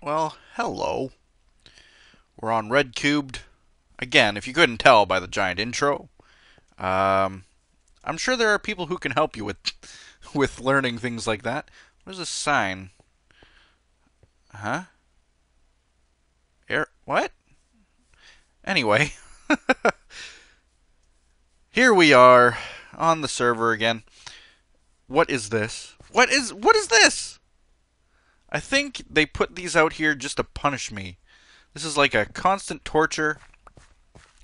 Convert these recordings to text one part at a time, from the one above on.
Well, hello. We're on RedCubed. Again, if you couldn't tell by the giant intro, um, I'm sure there are people who can help you with with learning things like that. Where's this sign? Huh? What? Anyway, here we are on the server again. What is this? What is this? I think they put these out here just to punish me. This is like a constant torture.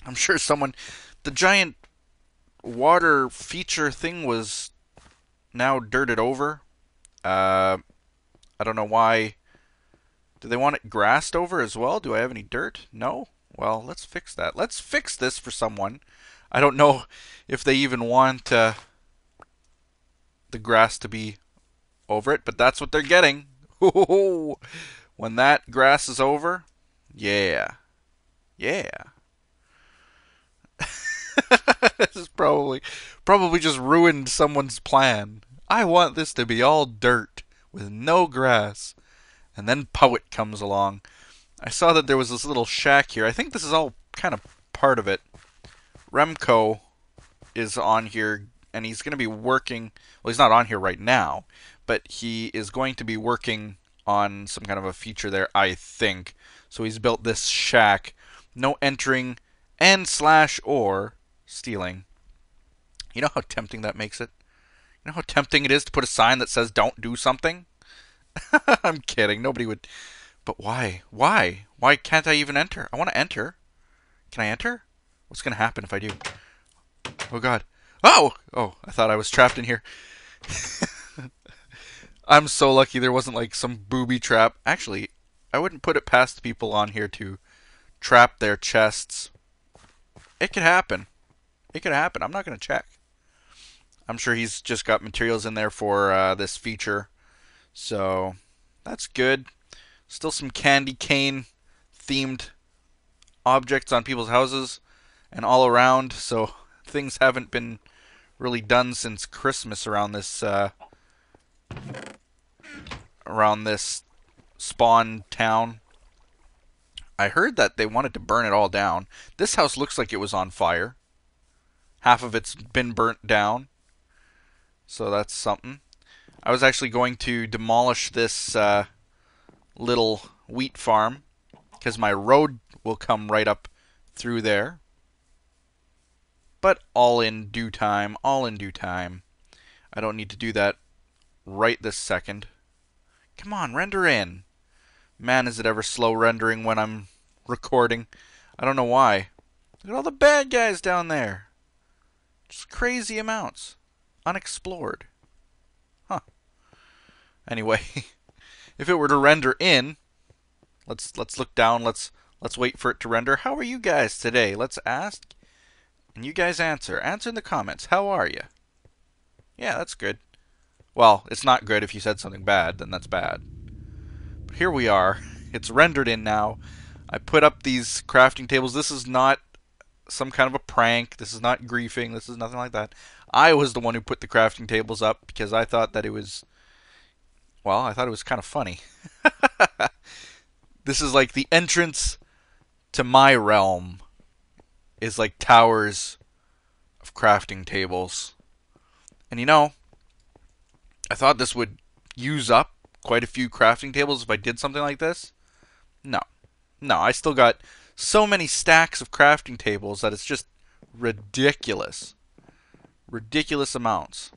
I'm sure the giant water feature thing was now dirted over. I don't know why. Do they want it grassed over as well? Do I have any dirt? No? Well, let's fix that. Let's fix this for someone. I don't know if they even want the grass to be over it, but that's what they're getting. When that grass is over, yeah. Yeah. This is probably just ruined someone's plan. I want this to be all dirt with no grass. And then Poet comes along. I saw that there was this little shack here. I think this is all kind of part of it. Remco is on here, and he's going to be working. Well, he's not on here right now, but he is going to be working on some kind of a feature there, I think. So he's built this shack. No entering and / or stealing. You know how tempting that makes it? You know how tempting it is to put a sign that says don't do something? I'm kidding. Nobody would. But why? Why? Why can't I even enter? I want to enter. Can I enter? What's going to happen if I do? Oh, God. Oh! Oh, I thought I was trapped in here. I'm so lucky there wasn't like some booby trap. Actually, I wouldn't put it past people on here to trap their chests. It could happen. It could happen. I'm not going to check. I'm sure he's just got materials in there for this feature. So, that's good. Still some candy cane themed objects on people's houses and all around. So, things haven't been really done since Christmas around this spawn town. I heard that they wanted to burn it all down. This house looks like it was on fire. Half of it's been burnt down. So that's something. I was actually going to demolish this little wheat farm because my road will come right up through there. But all in due time, all in due time. I don't need to do that right this second. Come on, render in. Man, is it ever slow rendering when I'm recording. I don't know why. Look at all the bad guys down there. Just crazy amounts. Unexplored. Huh. Anyway, if it were to render in, let's look down. Let's wait for it to render. How are you guys today? Let's ask. And you guys answer. Answer in the comments. How are you? Yeah, that's good. Well, it's not good if you said something bad, then that's bad. But here we are. It's rendered in now. I put up these crafting tables. This is not some kind of a prank. This is not griefing. This is nothing like that. I was the one who put the crafting tables up because I thought that it was, well, I thought it was kind of funny. This is like the entrance to my realm is like towers of crafting tables. And you know, I thought this would use up quite a few crafting tables if I did something like this. No. No, I still got so many stacks of crafting tables that it's just ridiculous. Ridiculous amounts.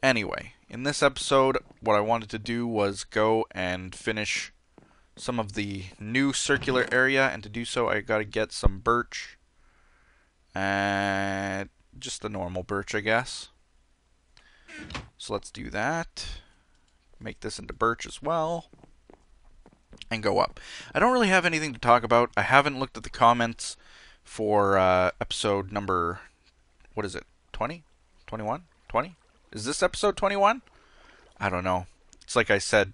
Anyway, in this episode, what I wanted to do was go and finish some of the new circular area, and to do so I gotta get some birch. And just the normal birch, I guess. So let's do that. Make this into birch as well. And go up. I don't really have anything to talk about. I haven't looked at the comments for episode number, what is it, 20? 21? 20? Is this episode 21? I don't know. It's like I said,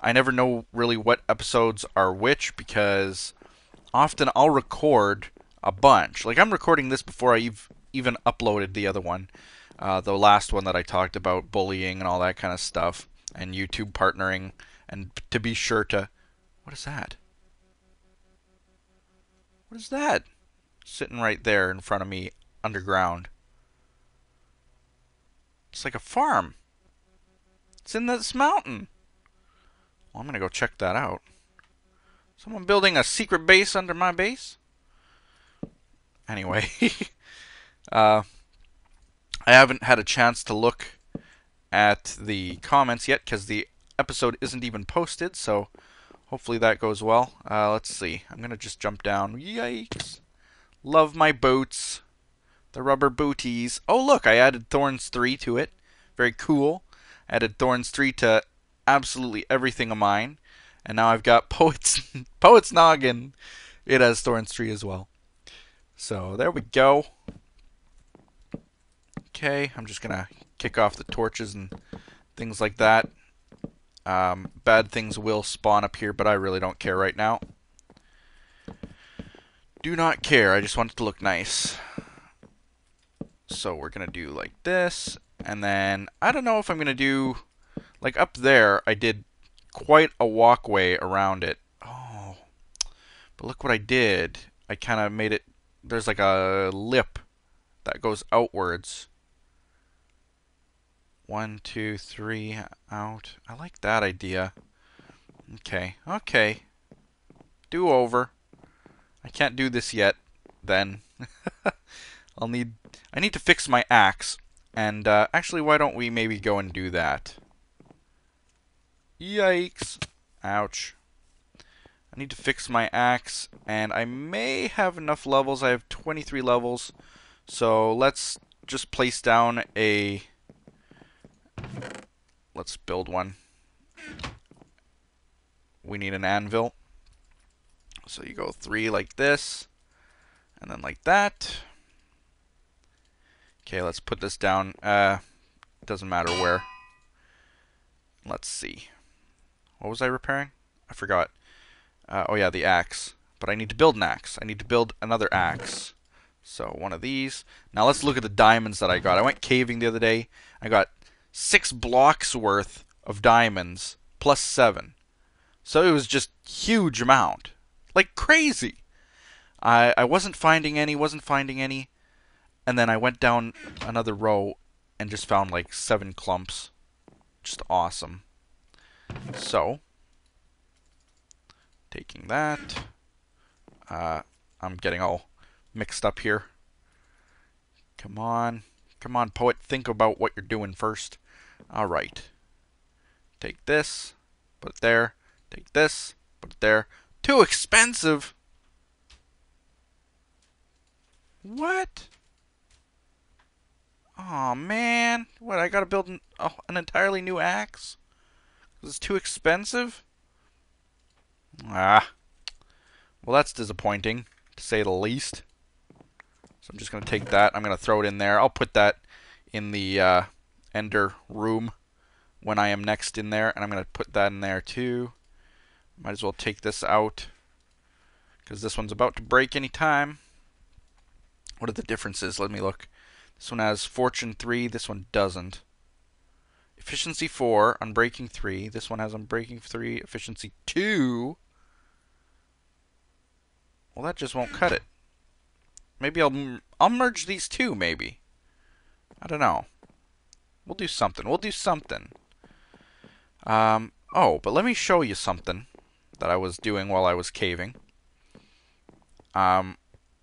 I never know really what episodes are which because often I'll record a bunch. Like I'm recording this before I even uploaded the other one. The last one that I talked about bullying and all that kind of stuff and YouTube partnering, and to be sure to What is that? What is that? Sitting right there in front of me underground. It's like a farm. It's in this mountain. Well, I'm gonna go check that out. Someone building a secret base under my base? Anyway, I haven't had a chance to look at the comments yet because the episode isn't even posted, so hopefully that goes well. Let's see. I'm gonna just jump down. Yikes. Love my boots. The rubber booties. Oh, look, I added Thorns 3 to it. Very cool. Added Thorns 3 to absolutely everything of mine. And now I've got Poet's Noggin. It has Thorns 3 as well. So there we go. Okay, I'm just going to kick off the torches and things like that. Bad things will spawn up here, but I really don't care right now. Do not care. I just want it to look nice. So we're going to do like this. And then I don't know if I'm going to do... Like up there, I did quite a walkway around it. Oh. But look what I did. I kind of made it... There's like a lip that goes outwards. 1, 2, 3, out. I like that idea. Okay. Okay. Do over. I can't do this yet, then. I need to fix my axe. And, actually, why don't we maybe go and do that? Yikes. Ouch. I need to fix my axe, and I may have enough levels. I have 23 levels. So, let's just place down a... Let's build one. We need an anvil. So you go 3 like this, and then like that. Okay, let's put this down. Doesn't matter where. Let's see. What was I repairing? I forgot. Oh yeah, the axe. But I need to build an axe. I need to build another axe. So one of these. Now let's look at the diamonds that I got. I went caving the other day. I got 6 blocks worth of diamonds plus 7. So it was just huge amount. Like crazy. I wasn't finding any, and then I went down another row and just found like 7 clumps. Just awesome. So, taking that. I'm getting all mixed up here. Come on. Come on, poet. Think about what you're doing first. Alright. Take this. Put it there. Take this. Put it there. Too expensive! What? Aw, man. What, I gotta build an entirely new axe? It's too expensive? Ah. Well, that's disappointing, to say the least. So I'm just going to take that. I'm going to throw it in there. I'll put that in the ender room when I am next in there. And I'm going to put that in there too. Might as well take this out, because this one's about to break any time. What are the differences? Let me look. This one has Fortune 3. This one doesn't. Efficiency 4, Unbreaking 3. This one has Unbreaking 3, Efficiency 2. Well, that just won't cut it. Maybe I'll merge these two, maybe. I don't know. We'll do something. We'll do something. Oh, but let me show you something that I was doing while I was caving. I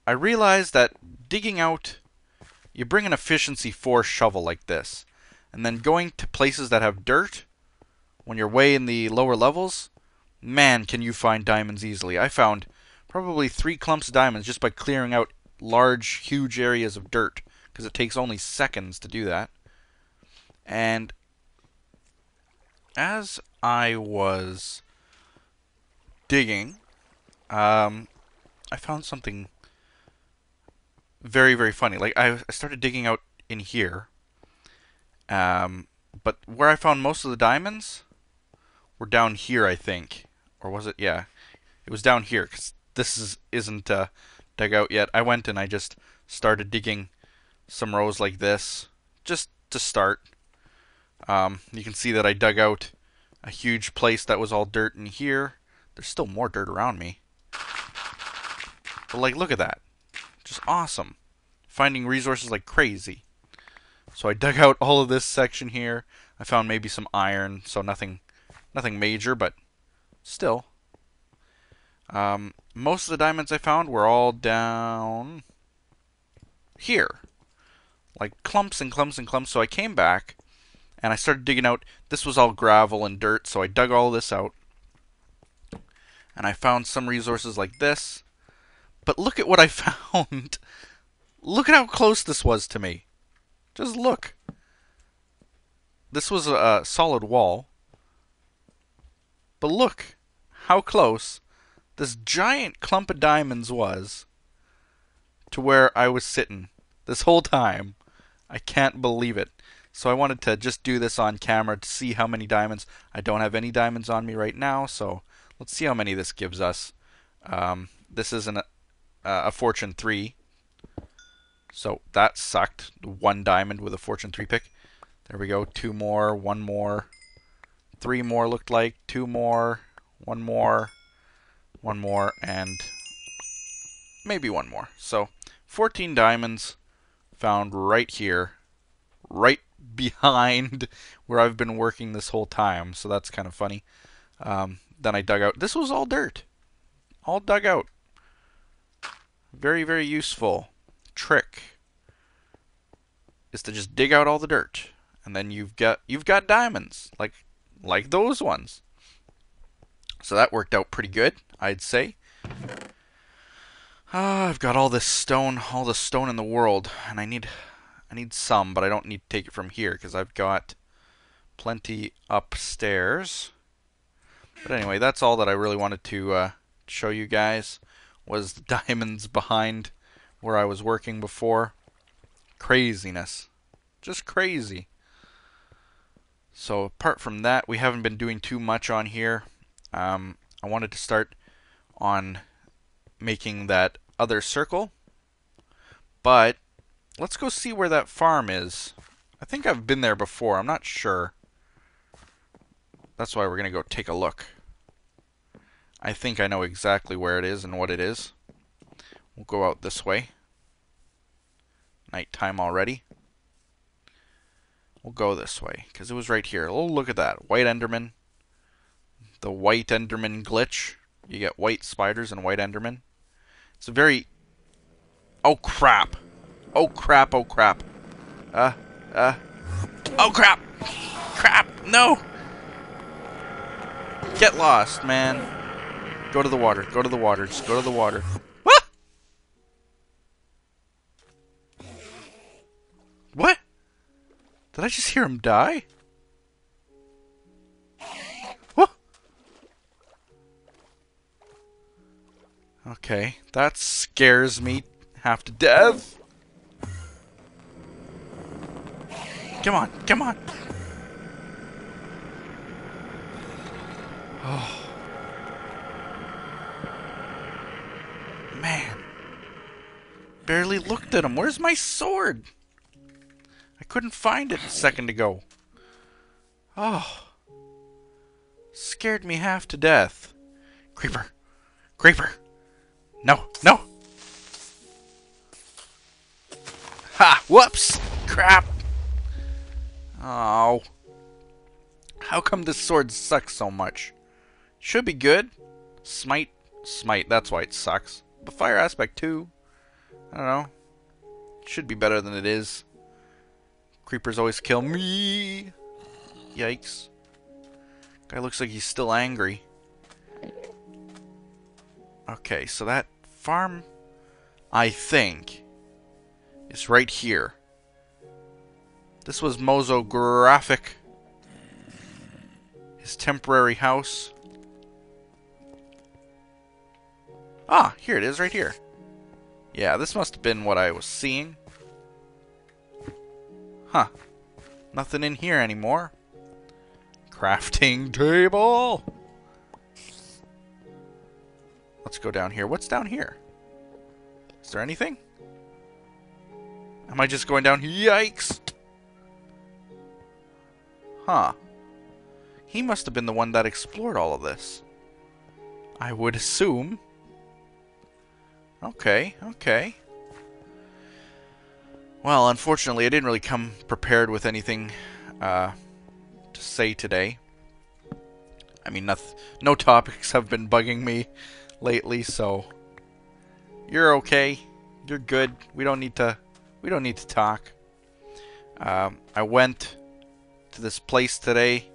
realized that digging out... You bring an Efficiency 4 shovel like this. And then going to places that have dirt, when you're way in the lower levels, man, can you find diamonds easily. I found probably 3 clumps of diamonds just by clearing out large, huge areas of dirt, because it takes only seconds to do that. And as I was digging, I found something very, very funny. Like, I started digging out in here. But where I found most of the diamonds were down here, I think. Or was it? Yeah. It was down here, because this isn't dug out yet. I went and I just started digging some rows like this, just to start. You can see that I dug out a huge place that was all dirt in here. There's still more dirt around me. But, like, look at that. Just awesome. Finding resources like crazy. So I dug out all of this section here. I found maybe some iron, so nothing major, but still. Most of the diamonds I found were all down here. Like clumps and clumps and clumps. So I came back and I started digging out. This was all gravel and dirt, so I dug all this out. And I found some resources like this. But look at what I found. Look at how close this was to me. Just look. This was a solid wall. But look how close this giant clump of diamonds was to where I was sitting this whole time. I can't believe it. So I wanted to just do this on camera to see how many diamonds. I don't have any diamonds on me right now, so let's see how many this gives us. This is a fortune 3. So that sucked. 1 diamond with a fortune 3 pick. There we go. 2 more, 1 more, 3 more looked like, 2 more, 1 more, 1 more, and maybe 1 more. So 14 diamonds found right here, right behind where I've been working this whole time. So that's kind of funny. Then I dug out. This was all dirt. All dug out. Very, very useful trick is to just dig out all the dirt, and then you've got diamonds like those ones. So that worked out pretty good, I'd say. I've got all the stone in the world, and I need some, but I don't need to take it from here because I've got plenty upstairs. But anyway, that's all that I really wanted to show you guys, was the diamonds behind where I was working before. Craziness. Just crazy. So apart from that, we haven't been doing too much on here. I wanted to start on making that other circle. But let's go see where that farm is. I think I've been there before. I'm not sure. That's why we're going to go take a look. I think I know exactly where it is and what it is. We'll go out this way. Nighttime already. We'll go this way because it was right here. Oh, look at that. White Enderman. The white Enderman glitch. You get white spiders and white Enderman. It's a very... Oh, crap. Oh, crap. Oh, crap. Oh, crap. Crap. No. Get lost, man. Go to the water. Go to the water. Just go to the water. What? Did I just hear him die? What? Okay, that scares me half to death. Come on, come on. Oh. Man. Barely looked at him. Where's my sword? I couldn't find it a second ago. Oh. Scared me half to death. Creeper. Creeper. No. No. Ha! Whoops! Crap! Oh. How come this sword sucks so much? Should be good. Smite. Smite. That's why it sucks. But fire aspect too. I don't know. Should be better than it is. Creepers always kill me. Yikes. Guy looks like he's still angry. Okay, so that farm, I think, is right here. This was Mozo Graphic. His temporary house. Ah, here it is, right here. Yeah, this must have been what I was seeing. Huh. Nothing in here anymore. Crafting table! Let's go down here. What's down here? Is there anything? Am I just going down? Yikes! Huh. He must have been the one that explored all of this. I would assume. Okay, okay. Well, unfortunately, I didn't really come prepared with anything to say today. I mean, no topics have been bugging me lately, so you're okay. You're good. We don't need to talk. I went to this place today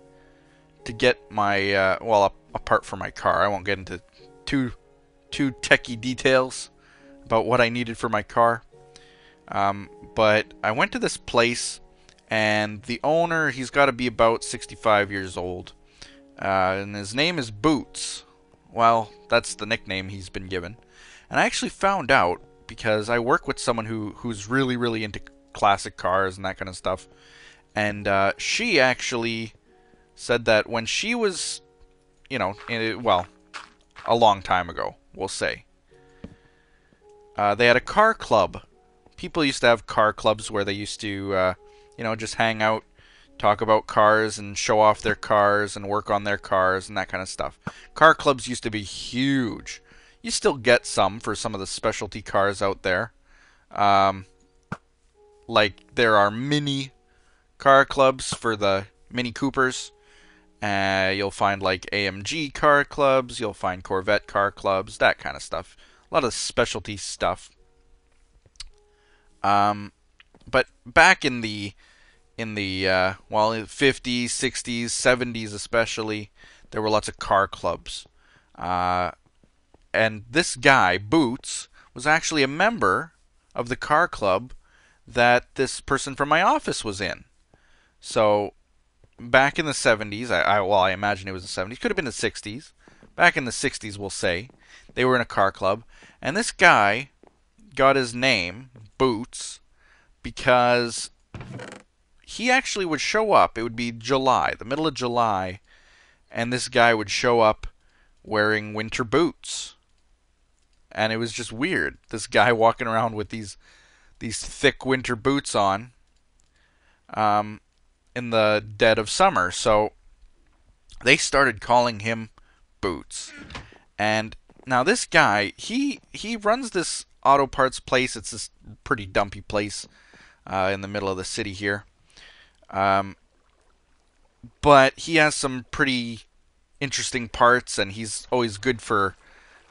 to get my well, apart from my car. I won't get into too techie details about what I needed for my car. But I went to this place, and the owner, he's got to be about 65 years old. And his name is Boots. Well, that's the nickname he's been given. And I actually found out, because I work with someone who's really, really into classic cars and that kind of stuff. And she actually said that when she was, you know, well, a long time ago, we'll say, they had a car club. People used to have car clubs where they used to, you know, just hang out, talk about cars and show off their cars and work on their cars and that kind of stuff. Car clubs used to be huge. You still get some for some of the specialty cars out there. Like there are mini car clubs for the Mini Coopers. You'll find like AMG car clubs. You'll find Corvette car clubs. That kind of stuff. A lot of specialty stuff. But back in the well, 50s, 60s, 70s especially, there were lots of car clubs. And this guy, Boots, was actually a member of the car club that this person from my office was in. So, back in the 70s, well, I imagine it was the 70s, could have been the 60s. Back in the 60s, we'll say, they were in a car club. And this guy got his name, Boots, because he actually would show up. It would be July, the middle of July, and this guy would show up wearing winter boots. And it was just weird. This guy walking around with these thick winter boots on in the dead of summer. So they started calling him Boots. And now this guy, he runs this auto parts place. It's this pretty dumpy place in the middle of the city here. But he has some pretty interesting parts, and he's always good for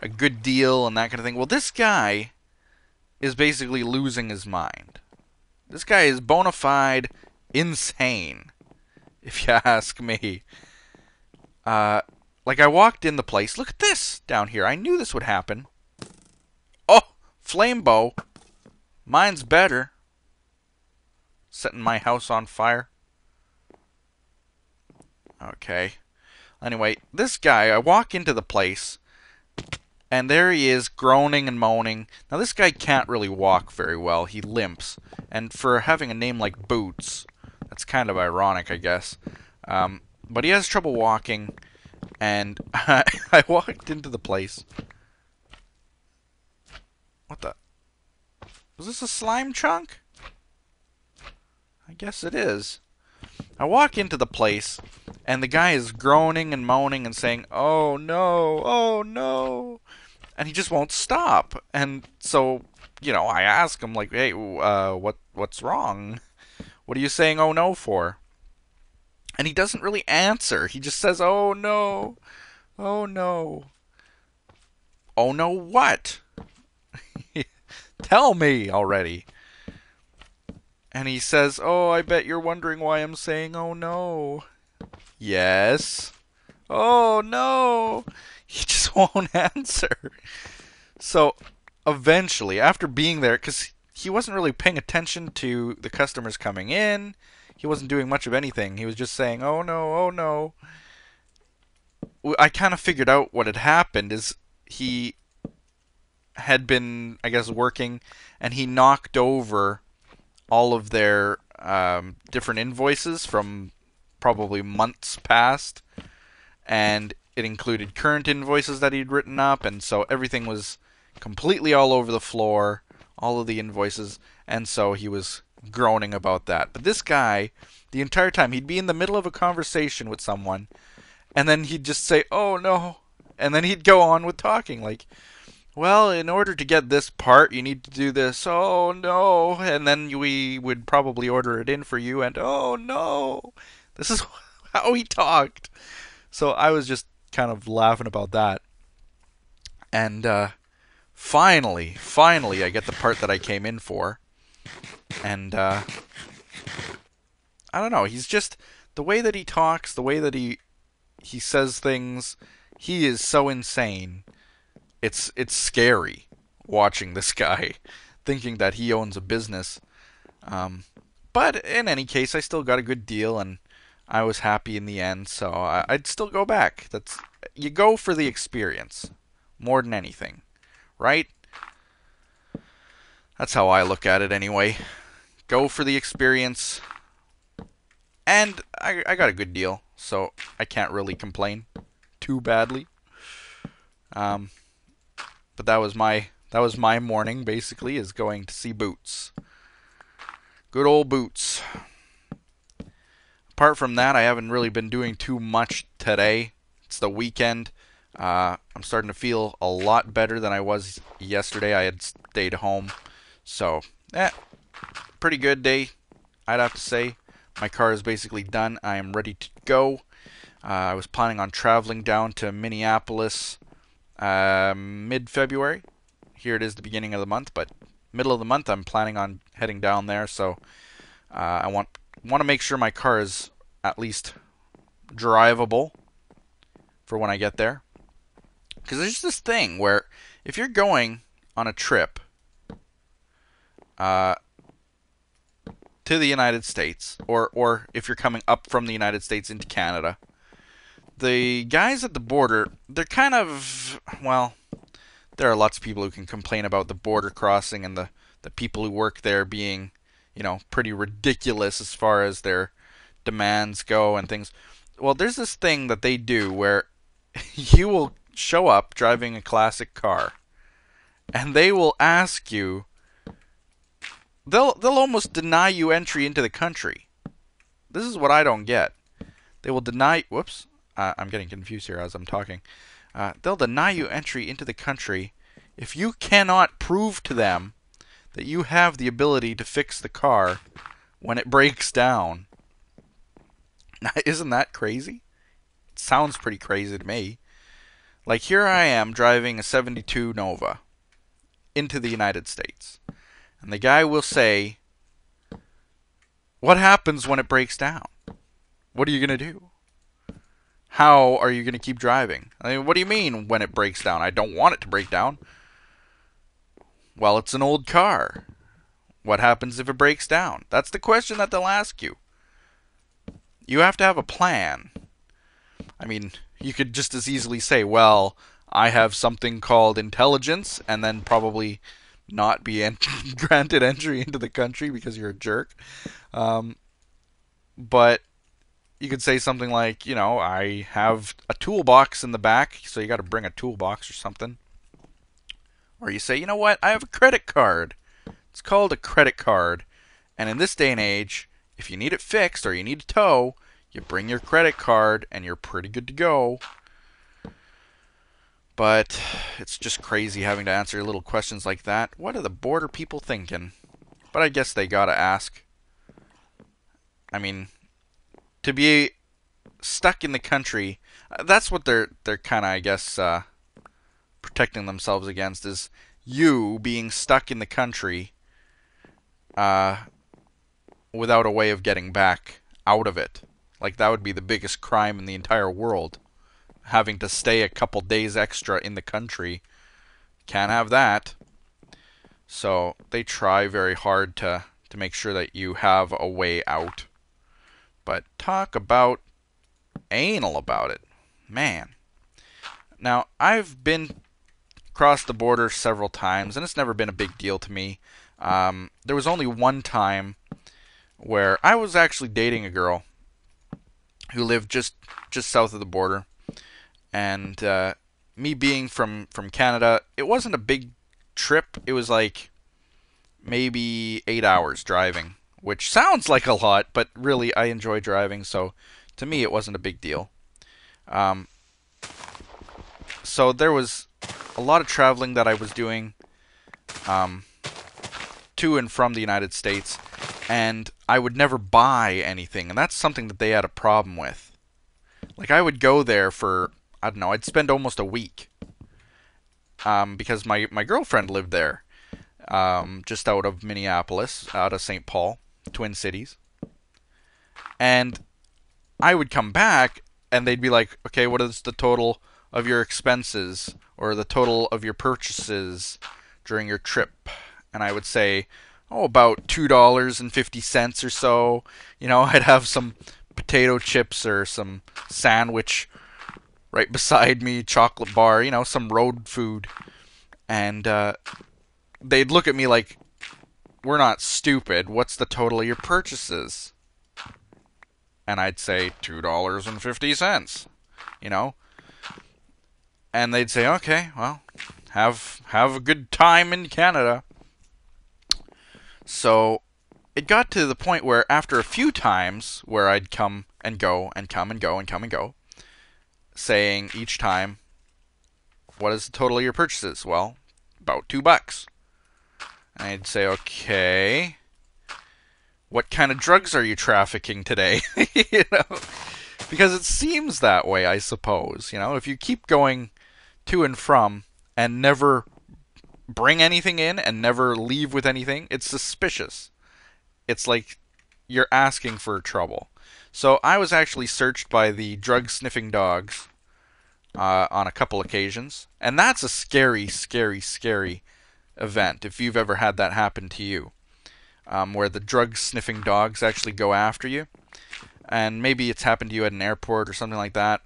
a good deal and that kind of thing. Well, this guy is basically losing his mind. This guy is bona fide insane, if you ask me. Like, I walked in the place. Look at this down here. I knew this would happen. Oh, flame bow. Mine's better. Setting my house on fire. Okay. Anyway, this guy, I walk into the place, and there he is, groaning and moaning. Now, this guy can't really walk very well. He limps. And for having a name like Boots, that's kind of ironic, I guess. But he has trouble walking, and I walked into the place. What the? Was this a slime chunk? I guess it is. I walk into the place, and the guy is groaning and moaning and saying, "Oh no, oh no," and he just won't stop. And so, you know, I ask him, like, "Hey, what's wrong? What are you saying 'oh no' for?" And he doesn't really answer. He just says, "Oh no, oh no." Oh no, what? Tell me already. And he says, "Oh, I bet you're wondering why I'm saying oh no." Yes. Oh no. He just won't answer. So eventually, after being there, because he wasn't really paying attention to the customers coming in, he wasn't doing much of anything. He was just saying, "Oh no, oh no." I kind of figured out what had happened is he had been, I guess, working, and he knocked over all of their different invoices from probably months past, and it included current invoices that he'd written up, and so everything was completely all over the floor, all of the invoices, and so he was groaning about that. But this guy, the entire time, he'd be in the middle of a conversation with someone, and then he'd just say, "Oh no," And then he'd go on with talking like, well, in order to get this part, you need to do this. Oh no! And then we would probably order it in for you. And oh no! This is how he talked. So I was just kind of laughing about that. And finally, I get the part that I came in for. And I don't know. He's just the way that he talks, the way that he says things. He is so insane. It's scary watching this guy, thinking that he owns a business. But in any case, I still got a good deal, and I was happy in the end. So I'd still go back. You go for the experience more than anything, right? That's how I look at it anyway. Go for the experience, and I got a good deal, so I can't really complain too badly. Um, but that was my morning basically, is going to see Boots. Good old Boots. Apart from that, I haven't really been doing too much today. It's the weekend. I'm starting to feel a lot better than I was yesterday. I had stayed home, so pretty good day, I'd have to say. My car is basically done. I am ready to go. I was planning on traveling down to Minneapolis mid-February. Here it is the beginning of the month, but middle of the month I'm planning on heading down there. So I want to make sure my car is at least drivable for when I get there. Because there's this thing where if you're going on a trip to the United States, or if you're coming up from the United States into Canada, the guys at the border, they're kind of, well, there are lots of people who can complain about the border crossing and the people who work there being, pretty ridiculous as far as their demands go and things. Well, there's this thing that they do where you will show up driving a classic car, and they will ask you, they'll almost deny you entry into the country. This is what I don't get. They will deny, whoops, I'm getting confused here as I'm talking. They'll deny you entry into the country if you cannot prove to them that you have the ability to fix the car when it breaks down. Now, isn't that crazy? It sounds pretty crazy to me. Like, here I am driving a 72 Nova into the United States, and the guy will say, what happens when it breaks down? What are you going to do? How are you going to keep driving? I mean, what do you mean when it breaks down? I don't want it to break down. Well, it's an old car. What happens if it breaks down? That's the question that they'll ask you. You have to have a plan. I mean, you could just as easily say, well, I have something called intelligence, and then probably not be granted entry into the country because you're a jerk. But you could say something like, I have a toolbox in the back, so you got to bring a toolbox or something. Or you say, you know what, I have a credit card. It's called a credit card. And in this day and age, if you need it fixed or you need a tow, you bring your credit card and you're pretty good to go. But it's just crazy having to answer little questions like that. What are the border people thinking? But I guess they gotta ask. I mean, to be stuck in the country, that's what they're kind of, I guess, protecting themselves against, is you being stuck in the country without a way of getting back out of it. Like, that would be the biggest crime in the entire world. Having to stay a couple days extra in the country. Can't have that. So they try very hard to make sure that you have a way out. But talk about anal about it. Man. Now, I've been across the border several times, and it's never been a big deal to me. There was only one time where I was actually dating a girl who lived just south of the border. And me being from Canada, it wasn't a big trip. It was like maybe 8 hours driving, which sounds like a lot, but really I enjoy driving, so to me it wasn't a big deal. So there was a lot of traveling that I was doing um, to and from the United States, and I would never buy anything, and that's something that they had a problem with. Like, I would go there for, I don't know, I'd spend almost a week, because my girlfriend lived there, just out of Minneapolis, out of St. Paul, Twin Cities. And I would come back, and they'd be like, okay, what is the total of your expenses, or the total of your purchases during your trip? And I would say, oh, about $2.50 or so. You know, I'd have some potato chips or some sandwich right beside me, chocolate bar, you know, some road food. And they'd look at me like, we're not stupid. What's the total of your purchases? And I'd say $2.50, you know? And they'd say, okay, well, have a good time in Canada. So it got to the point where after a few times where I'd come and go and come and go and come and go, saying each time, what is the total of your purchases? Well, about $2. And I'd say, okay, what kind of drugs are you trafficking today? You know, because it seems that way, I suppose. You know, if you keep going to and from and never bring anything in and never leave with anything, it's suspicious. It's like you're asking for trouble. So I was actually searched by the drug sniffing dogs on a couple occasions, and that's a scary, scary, scary event if you've ever had that happen to you, where the drug sniffing dogs actually go after you. And maybe it's happened to you at an airport or something like that.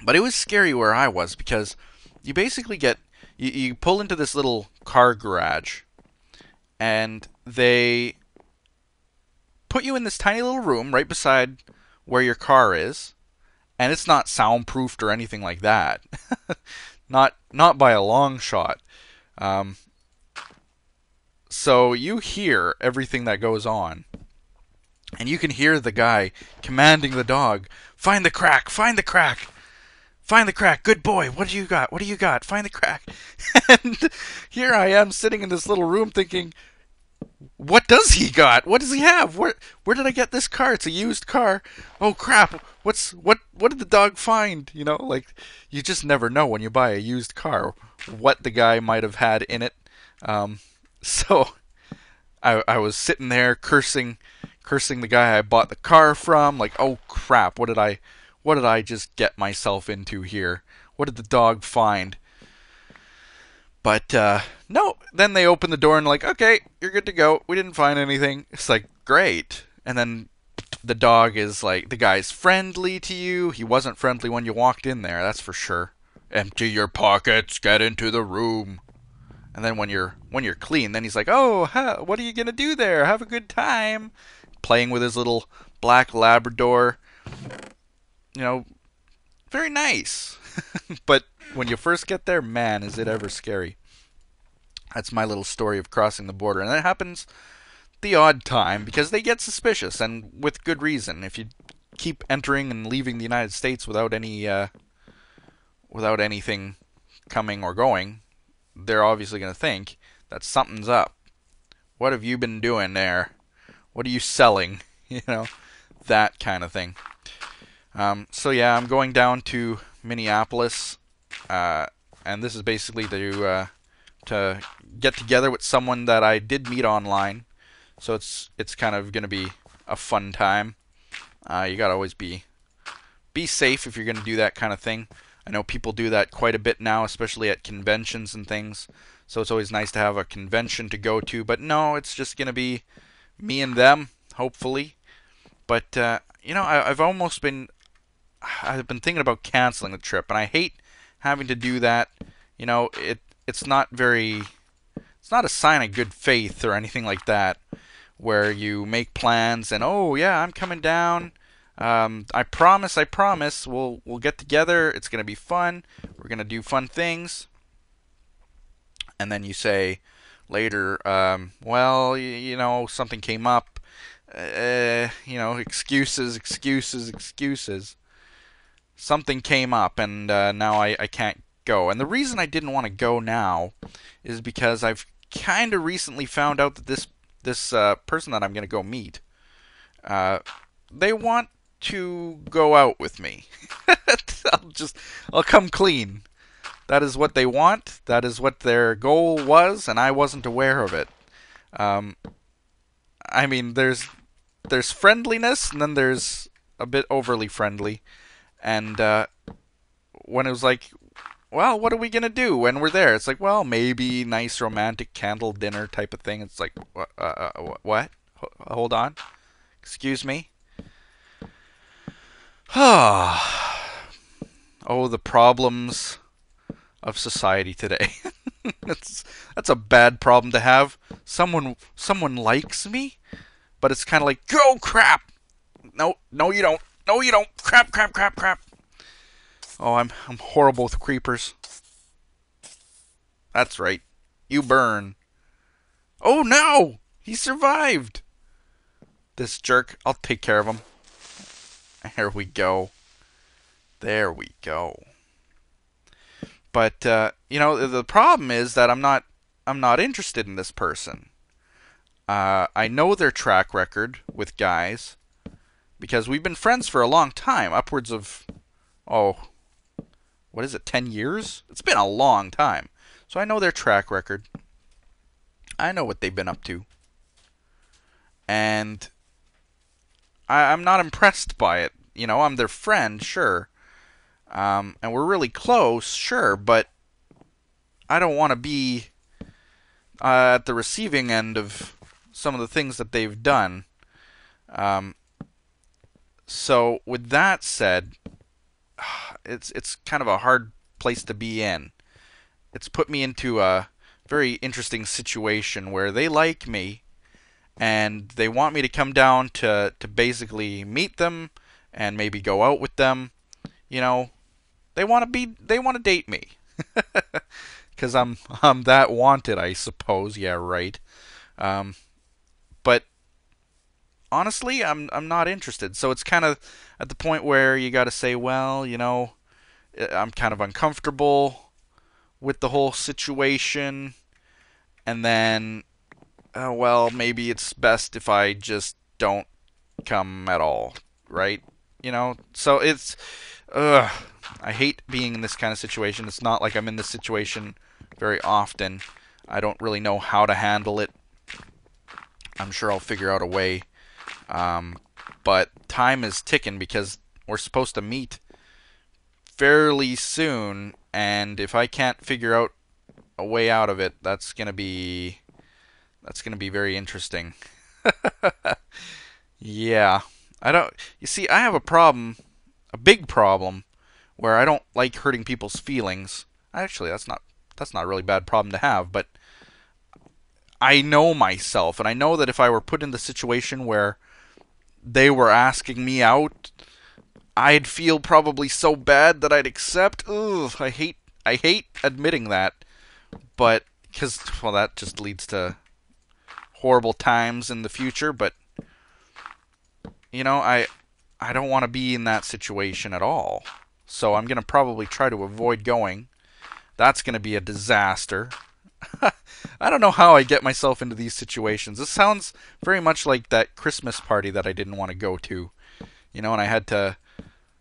But it was scary where I was, because you basically get you pull into this little car garage, and they put you in this tiny little room right beside where your car is, and it's not soundproofed or anything like that. Not by a long shot. So you hear everything that goes on. And you can hear the guy commanding the dog, find the crack, find the crack. Find the crack, good boy, what do you got? What do you got? Find the crack. And here I am sitting in this little room thinking, what does he got? What does he have? Where did I get this car? It's a used car. Oh crap. What did the dog find? You know, like, you just never know when you buy a used car what the guy might have had in it. So I was sitting there cursing the guy I bought the car from, like, oh crap, what did I just get myself into here? What did the dog find? But no, then they open the door and like, okay, you're good to go. We didn't find anything. It's like, great. And then the dog is like, the guy's friendly to you. He wasn't friendly when you walked in there, that's for sure. Empty your pockets, get into the room. And then when you're clean, then he's like, oh, what are you gonna do there? Have a good time. Playing with his little black Labrador. You know, very nice. But when you first get there, man, is it ever scary. That's my little story of crossing the border. And that happens the odd time because they get suspicious, and with good reason. If you keep entering and leaving the United States without anything coming or going, they're obviously going to think that something's up. What have you been doing there? What are you selling? You know, that kind of thing. So yeah, I'm going down to Minneapolis, and this is basically to get together with someone that I did meet online. So it's kind of going to be a fun time. You gotta always be safe if you're going to do that kind of thing. I know people do that quite a bit now, especially at conventions and things. So it's always nice to have a convention to go to. But no, it's just going to be me and them, hopefully. But you know, I've been thinking about canceling the trip, and I hate having to do that. You know, it's not a sign of good faith or anything like that, where you make plans and, oh yeah, I'm coming down. I promise, we'll get together. It's gonna be fun. We're gonna do fun things. And then you say later, well, you know, something came up. You know, excuses. something came up, and now I can't go. And the reason I didn't want to go now is because I've kind of recently found out that this person that I'm going to go meet, uh, they want to go out with me. I'll come clean. That is what they want. That is what their goal was, and I wasn't aware of it. Um, I mean, there's friendliness, and then there's a bit overly friendly. And when it was like, well, what are we gonna do when we're there? It's like, well, maybe nice romantic candle dinner type of thing. It's like, what? Hold on, excuse me. Oh, the problems of society today. That's a bad problem to have. Someone likes me, but it's kind of like, go crap. No, no, you don't. No, you don't. Crap, crap, crap, crap. Oh, I'm horrible with creepers. That's right. You burn. Oh no! He survived! This jerk. I'll take care of him. There we go. There we go. But the problem is that I'm not interested in this person. I know their track record with guys because we've been friends for a long time, upwards of what is it, 10 years? It's been a long time. So I know their track record. I know what they've been up to. And I'm not impressed by it. I'm their friend, sure. And we're really close, sure, but I don't want to be at the receiving end of some of the things that they've done. So with that said, it's kind of a hard place to be in. It's put me into a very interesting situation where they like me and they want me to come down to basically meet them and maybe go out with them. They want to date me. Cuz I'm that wanted, I suppose. Yeah, right. But honestly, I'm not interested. So it's kind of at the point where you got to say, well, I'm kind of uncomfortable with the whole situation, and then, well, maybe it's best if I just don't come at all, right? So it's, I hate being in this kind of situation. It's not like I'm in this situation very often. I don't really know how to handle it. I'm sure I'll figure out a way. But time is ticking because we're supposed to meet fairly soon, and if I can't figure out a way out of it, that's gonna be very interesting. Yeah, I don't. You see, I have a problem, a big problem, where I don't like hurting people's feelings. Actually, that's not a really bad problem to have, but I know myself, and I know that if I were put in the situation where they were asking me out, I'd feel probably so bad that I'd accept. Ugh, I hate admitting that, but because, well, that just leads to horrible times in the future. But I don't want to be in that situation at all. So I'm gonna probably try to avoid going. That's gonna be a disaster. I don't know how I get myself into these situations. This sounds very much like that Christmas party that I didn't want to go to. And I had to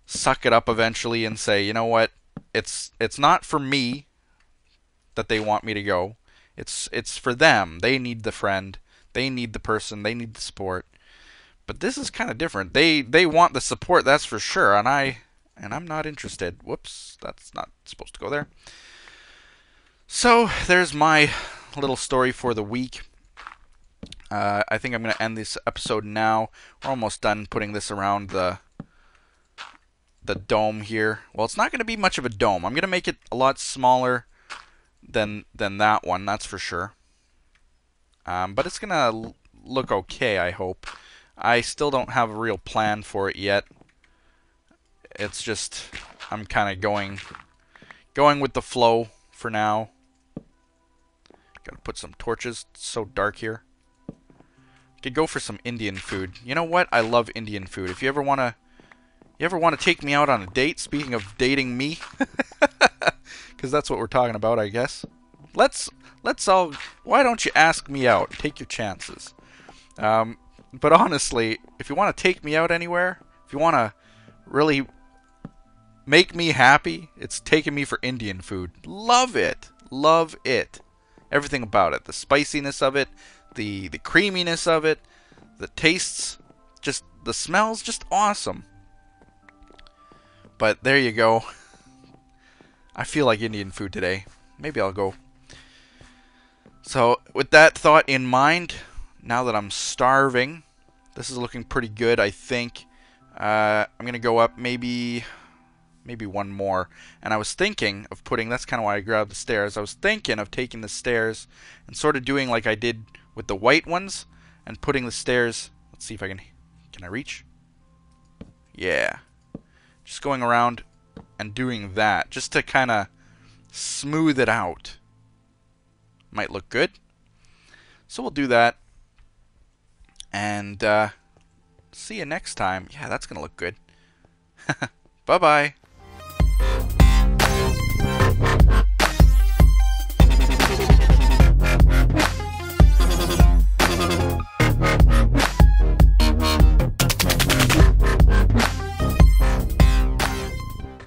suck it up eventually and say, you know what? It's not for me that they want me to go. It's for them. They need the friend. They need the person. They need the support. But this is kind of different. They want the support, that's for sure, and I'm not interested. Whoops, that's not supposed to go there. So there's my little story for the week. I think I'm going to end this episode now. We're almost done putting this around the dome here. Well, it's not going to be much of a dome. I'm going to make it a lot smaller than that one, that's for sure. But it's going to look okay, I hope. I still don't have a real plan for it yet. It's just I'm kind of going with the flow for now. Gotta put some torches. It's so dark here. Could go for some Indian food. You know what? I love Indian food. If you ever want to You ever want to take me out on a date? Speaking of dating me, because that's what we're talking about, I guess. Let's all. Why don't you ask me out? Take your chances. But honestly, if you want to take me out anywhere, if you want to really make me happy, it's taking me for Indian food. Love it. Love it. Everything about it. The spiciness of it, the creaminess of it, the tastes, just the smells, just awesome. But there you go. I feel like Indian food today. Maybe I'll go. So, with that thought in mind, now that I'm starving, this is looking pretty good, I think. I'm going to go up maybe one more. And I was thinking of putting, that's kind of why I grabbed the stairs. I was thinking of taking the stairs and sort of doing like I did with the white ones and putting the stairs, let's see if I can I reach? Yeah. Just going around and doing that just to kind of smooth it out. Might look good. So we'll do that. And see you next time. Yeah, that's going to look good. Bye-bye.